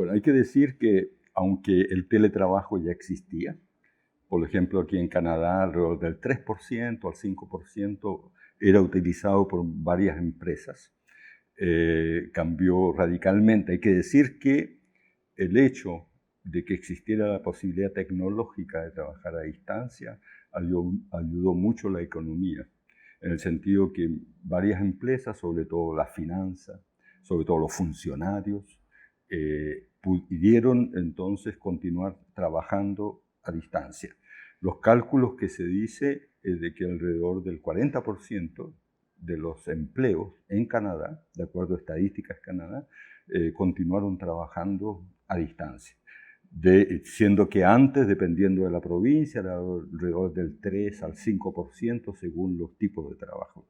Bueno, hay que decir que aunque el teletrabajo ya existía, por ejemplo, aquí en Canadá alrededor del 3% al 5% era utilizado por varias empresas. Cambió radicalmente. Hay que decir que el hecho de que existiera la posibilidad tecnológica de trabajar a distancia ayudó mucho la economía, en el sentido que varias empresas, sobre todo la finanza, sobre todo los funcionarios, pudieron entonces continuar trabajando a distancia. Los cálculos que se dice es de que alrededor del 40% de los empleos en Canadá, de acuerdo a estadísticas Canadá, continuaron trabajando a distancia. Siendo que antes, dependiendo de la provincia, era alrededor del 3 al 5% según los tipos de trabajo.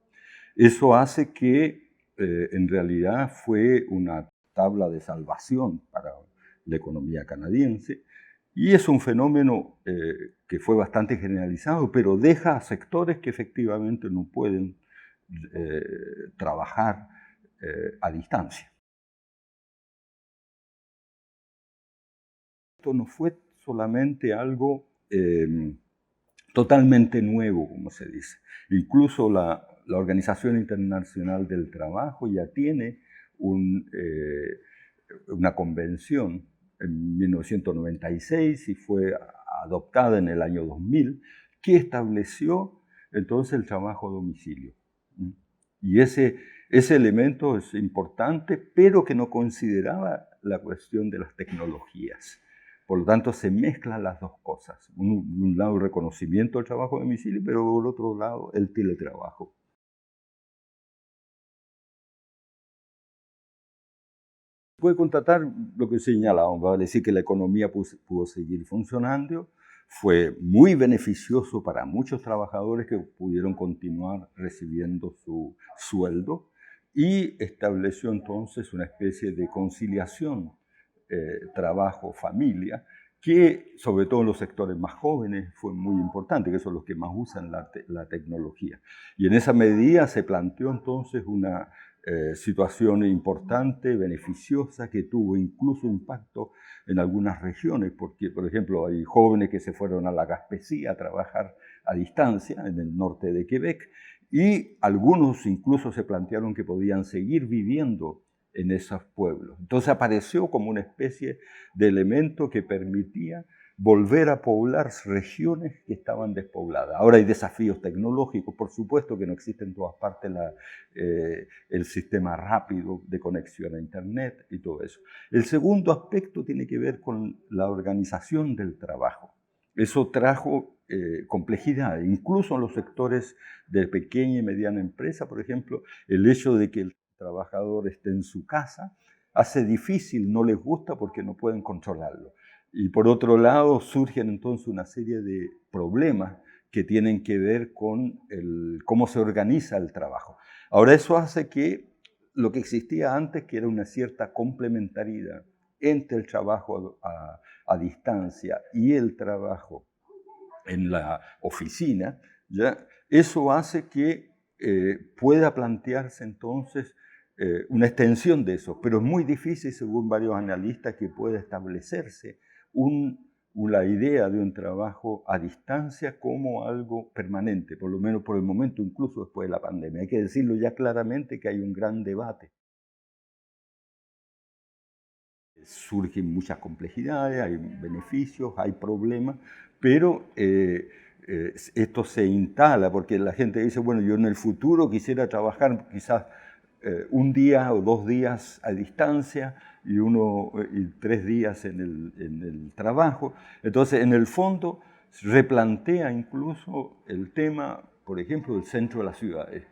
Eso hace que en realidad fue una tabla de salvación para la economía canadiense, y es un fenómeno que fue bastante generalizado, pero deja a sectores que efectivamente no pueden trabajar a distancia. Esto no fue solamente algo totalmente nuevo, como se dice. Incluso la Organización Internacional del Trabajo ya tiene una convención en 1996 y fue adoptada en el año 2000, que estableció entonces el trabajo a domicilio. Y ese elemento es importante, pero que no consideraba la cuestión de las tecnologías. Por lo tanto, se mezclan las dos cosas. De un lado, el reconocimiento del trabajo a domicilio, pero por otro lado, el teletrabajo. Puede constatar lo que señalábamos, va a decir que la economía pudo seguir funcionando, fue muy beneficioso para muchos trabajadores que pudieron continuar recibiendo su sueldo, y estableció entonces una especie de conciliación trabajo-familia, que sobre todo en los sectores más jóvenes fue muy importante, que son los que más usan la tecnología. Y en esa medida se planteó entonces una situación importante, beneficiosa, que tuvo incluso impacto en algunas regiones, porque, por ejemplo, hay jóvenes que se fueron a la Gaspésie a trabajar a distancia en el norte de Quebec, y algunos incluso se plantearon que podían seguir viviendo en esos pueblos. Entonces apareció como una especie de elemento que permitía volver a poblar regiones que estaban despobladas. Ahora hay desafíos tecnológicos, por supuesto que no existe en todas partes el sistema rápido de conexión a Internet y todo eso. El segundo aspecto tiene que ver con la organización del trabajo. Eso trajo complejidad, incluso en los sectores de pequeña y mediana empresa, por ejemplo, el hecho de que el trabajador esté en su casa hace difícil, no les gusta porque no pueden controlarlo. Y por otro lado, surgen entonces una serie de problemas que tienen que ver con cómo se organiza el trabajo. Ahora, eso hace que lo que existía antes, que era una cierta complementariedad entre el trabajo a distancia y el trabajo en la oficina, ¿ya? Eso hace que pueda plantearse entonces una extensión de eso, pero es muy difícil, según varios analistas, que pueda establecerse la idea de un trabajo a distancia como algo permanente, por lo menos por el momento, incluso después de la pandemia. Hay que decirlo ya claramente que hay un gran debate. Surgen muchas complejidades, hay beneficios, hay problemas, pero esto se instala porque la gente dice, bueno, yo en el futuro quisiera trabajar quizás un día o 2 días a distancia y 3 días en el trabajo. Entonces, en el fondo, replantea incluso el tema, por ejemplo, del centro de las ciudades,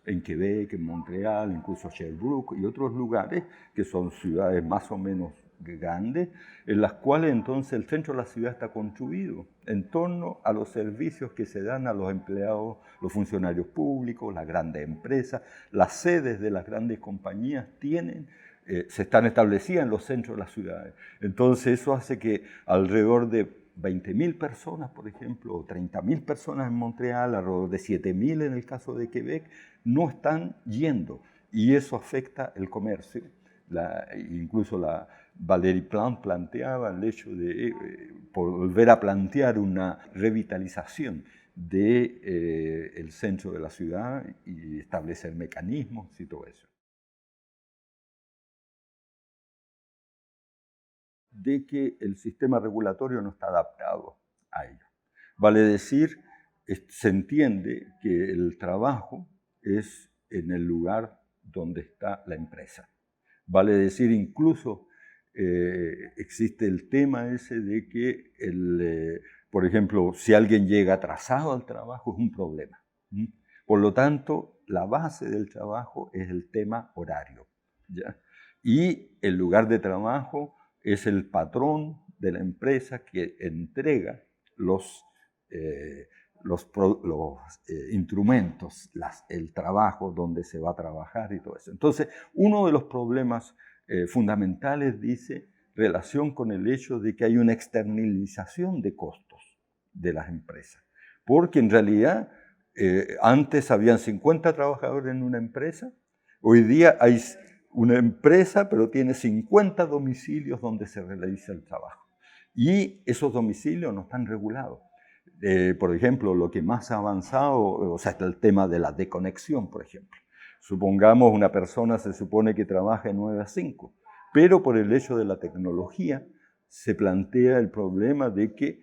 en Quebec, en Montreal, incluso Sherbrooke y otros lugares que son ciudades más o menos grandes, en las cuales entonces el centro de la ciudad está construido en torno a los servicios que se dan a los empleados, los funcionarios públicos, las grandes empresas. Las sedes de las grandes compañías se están establecidas en los centros de las ciudades. Entonces eso hace que alrededor de 20.000 personas, por ejemplo, o 30.000 personas en Montreal, alrededor de 7.000 en el caso de Quebec, no están yendo. Y eso afecta el comercio, incluso Valéry Plante planteaba el hecho de volver a plantear una revitalización del centro de la ciudad y establecer mecanismos y todo eso. De que el sistema regulatorio no está adaptado a ello. Vale decir, se entiende que el trabajo es en el lugar donde está la empresa. Vale decir, incluso existe el tema ese de que, por ejemplo, si alguien llega atrasado al trabajo es un problema. Por lo tanto, la base del trabajo es el tema horario, ¿ya? Y el lugar de trabajo es el patrón de la empresa que entrega los instrumentos, el trabajo donde se va a trabajar y todo eso. Entonces, uno de los problemas fundamentales dice relación con el hecho de que hay una externalización de costos de las empresas. Porque en realidad antes habían 50 trabajadores en una empresa, hoy día hay una empresa, pero tiene 50 domicilios donde se realiza el trabajo. Y esos domicilios no están regulados. Por ejemplo, lo que más ha avanzado, o sea, está el tema de la desconexión, por ejemplo. Supongamos una persona se supone que trabaja de 9 a 5, pero por el hecho de la tecnología se plantea el problema de que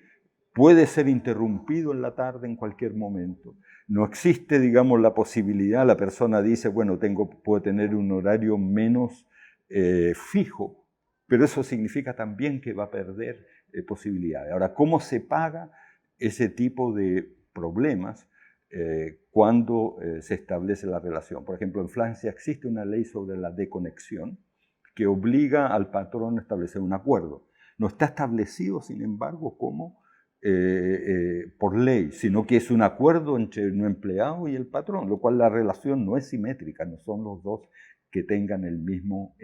puede ser interrumpido en la tarde en cualquier momento. No existe, digamos, la posibilidad, la persona dice, bueno, puedo tener un horario menos fijo, pero eso significa también que va a perder posibilidades. Ahora, ¿cómo se paga ese tipo de problemas cuando se establece la relación? Por ejemplo, en Francia existe una ley sobre la desconexión que obliga al patrón a establecer un acuerdo. No está establecido, sin embargo, como por ley, sino que es un acuerdo entre un empleado y el patrón, lo cual la relación no es simétrica, no son los dos que tengan el mismo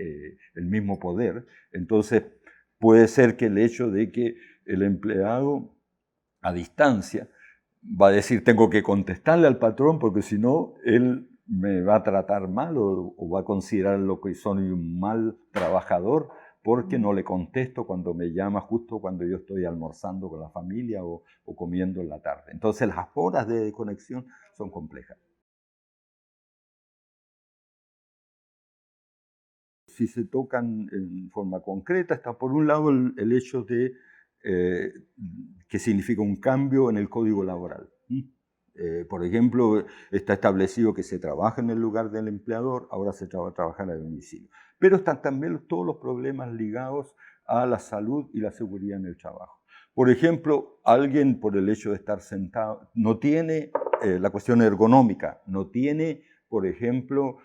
poder. Entonces, puede ser que el hecho de que el empleado a distancia va a decir, tengo que contestarle al patrón porque si no, él me va a tratar mal o va a considerar lo que soy un mal trabajador porque no le contesto cuando me llama justo cuando yo estoy almorzando con la familia o comiendo en la tarde. Entonces las horas de conexión son complejas. Si se tocan en forma concreta, está por un lado el hecho de que significa un cambio en el código laboral. Por ejemplo, está establecido que se trabaja en el lugar del empleador, ahora se va a trabajar a domicilio. Pero están también todos los problemas ligados a la salud y la seguridad en el trabajo. Por ejemplo, alguien por el hecho de estar sentado no tiene la cuestión ergonómica, no tiene, por ejemplo,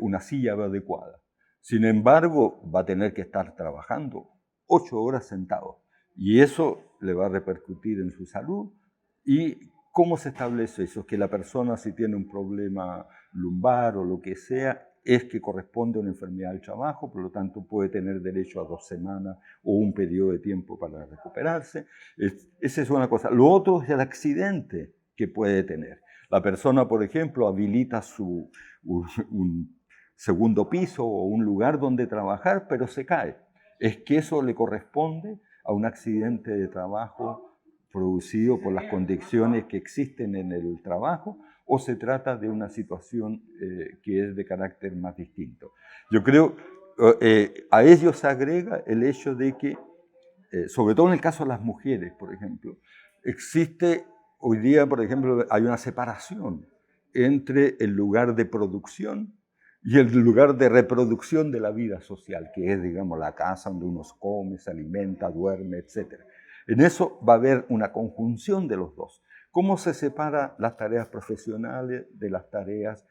una silla adecuada. Sin embargo, va a tener que estar trabajando 8 horas sentado y eso le va a repercutir en su salud. ¿Y cómo se establece eso? Es que la persona, si tiene un problema lumbar o lo que sea, es que corresponde a una enfermedad del trabajo, por lo tanto puede tener derecho a 2 semanas o un periodo de tiempo para recuperarse. Esa es una cosa. Lo otro es el accidente que puede tener. La persona, por ejemplo, habilita un segundo piso o un lugar donde trabajar, pero se cae. Es que eso le corresponde a un accidente de trabajo producido por las condiciones que existen en el trabajo o se trata de una situación que es de carácter más distinto. Yo creo a ello se agrega el hecho de que, sobre todo en el caso de las mujeres, por ejemplo, existe hoy día, por ejemplo, hay una separación entre el lugar de producción y el lugar de reproducción de la vida social, que es, digamos, la casa donde uno come, se alimenta, duerme, etc. En eso va a haber una conjunción de los dos. ¿Cómo se separan las tareas profesionales de las tareas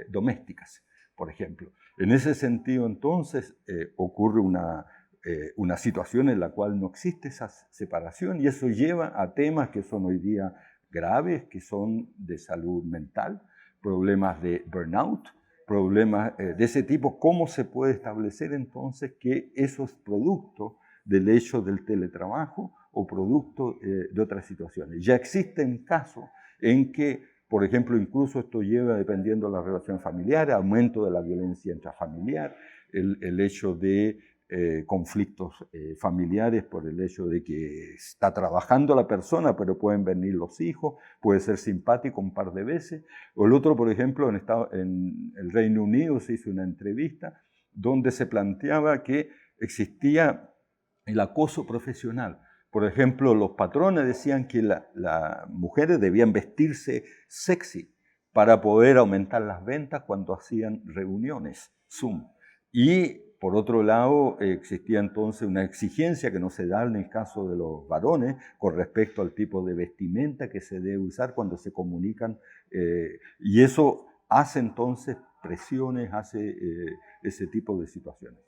domésticas, por ejemplo? En ese sentido, entonces, ocurre una situación en la cual no existe esa separación y eso lleva a temas que son hoy día graves, que son de salud mental, problemas de burnout, problemas de ese tipo. ¿Cómo se puede establecer entonces que esos productos del hecho del teletrabajo o producto de otras situaciones? Ya existen casos en que, por ejemplo, incluso esto lleva, dependiendo de la relación familiar, aumento de la violencia intrafamiliar, el hecho de conflictos familiares por el hecho de que está trabajando la persona, pero pueden venir los hijos, puede ser simpático un par de veces. O el otro, por ejemplo, en el Reino Unido se hizo una entrevista donde se planteaba que existía el acoso profesional. Por ejemplo, los patrones decían que las mujeres debían vestirse sexy para poder aumentar las ventas cuando hacían reuniones Zoom. Y por otro lado, existía entonces una exigencia que no se da en el caso de los varones con respecto al tipo de vestimenta que se debe usar cuando se comunican. Y eso hace entonces presiones, hace ese tipo de situaciones.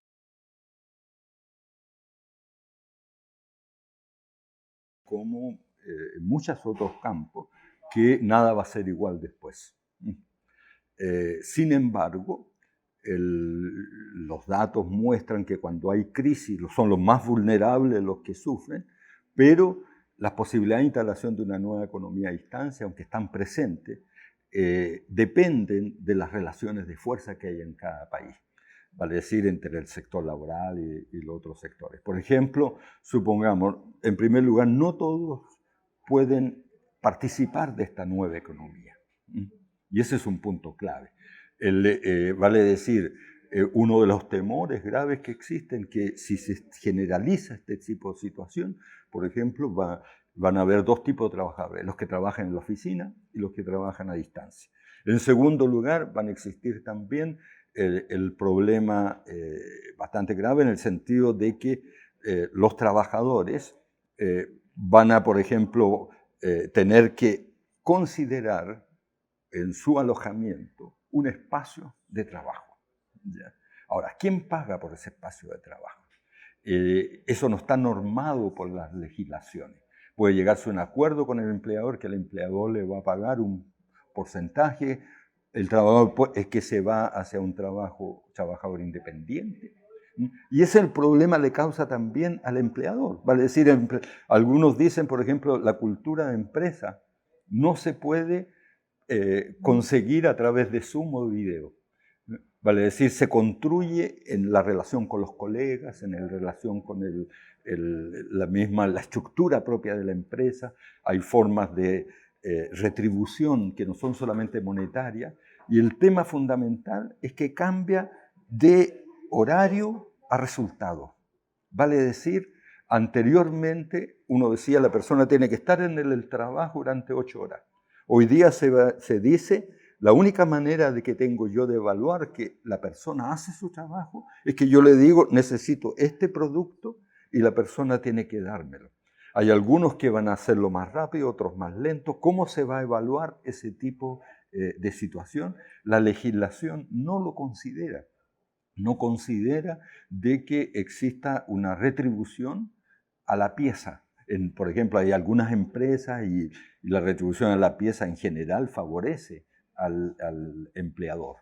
Como en muchos otros campos, que nada va a ser igual después. Sin embargo, los datos muestran que cuando hay crisis son los más vulnerables los que sufren, pero las posibilidades de instalación de una nueva economía a distancia, aunque están presentes, dependen de las relaciones de fuerza que hay en cada país, vale decir, entre el sector laboral y los otros sectores. Por ejemplo, supongamos, en primer lugar, no todos pueden participar de esta nueva economía. Y ese es un punto clave. Vale decir, uno de los temores graves que existen, que si se generaliza este tipo de situación, por ejemplo, van a haber dos tipos de trabajadores, los que trabajan en la oficina y los que trabajan a distancia. En segundo lugar, van a existir también el problema bastante grave en el sentido de que los trabajadores van a, por ejemplo, tener que considerar en su alojamiento un espacio de trabajo. ¿Ya? Ahora, ¿quién paga por ese espacio de trabajo? Eso no está normado por las legislaciones. Puede llegarse a un acuerdo con el empleador que el empleador le va a pagar un porcentaje. El trabajador es que se va hacia un trabajador independiente. Y ese el problema le causa también al empleador. Vale decir, algunos dicen, por ejemplo, la cultura de empresa no se puede conseguir a través de Zoom o video. Vale decir, se construye en la relación con los colegas, en la relación con la estructura propia de la empresa. Hay formas de retribución que no son solamente monetarias. Y el tema fundamental es que cambia de horario a resultado. Vale decir, anteriormente uno decía la persona tiene que estar en el trabajo durante 8 horas. Hoy día se dice, la única manera de que tengo yo de evaluar que la persona hace su trabajo es que yo le digo, necesito este producto y la persona tiene que dármelo. Hay algunos que van a hacerlo más rápido, otros más lento. ¿Cómo se va a evaluar ese tipo de situación? La legislación no lo considera. No considera de que exista una retribución a la pieza. Por ejemplo, hay algunas empresas y la retribución a la pieza en general favorece al empleador.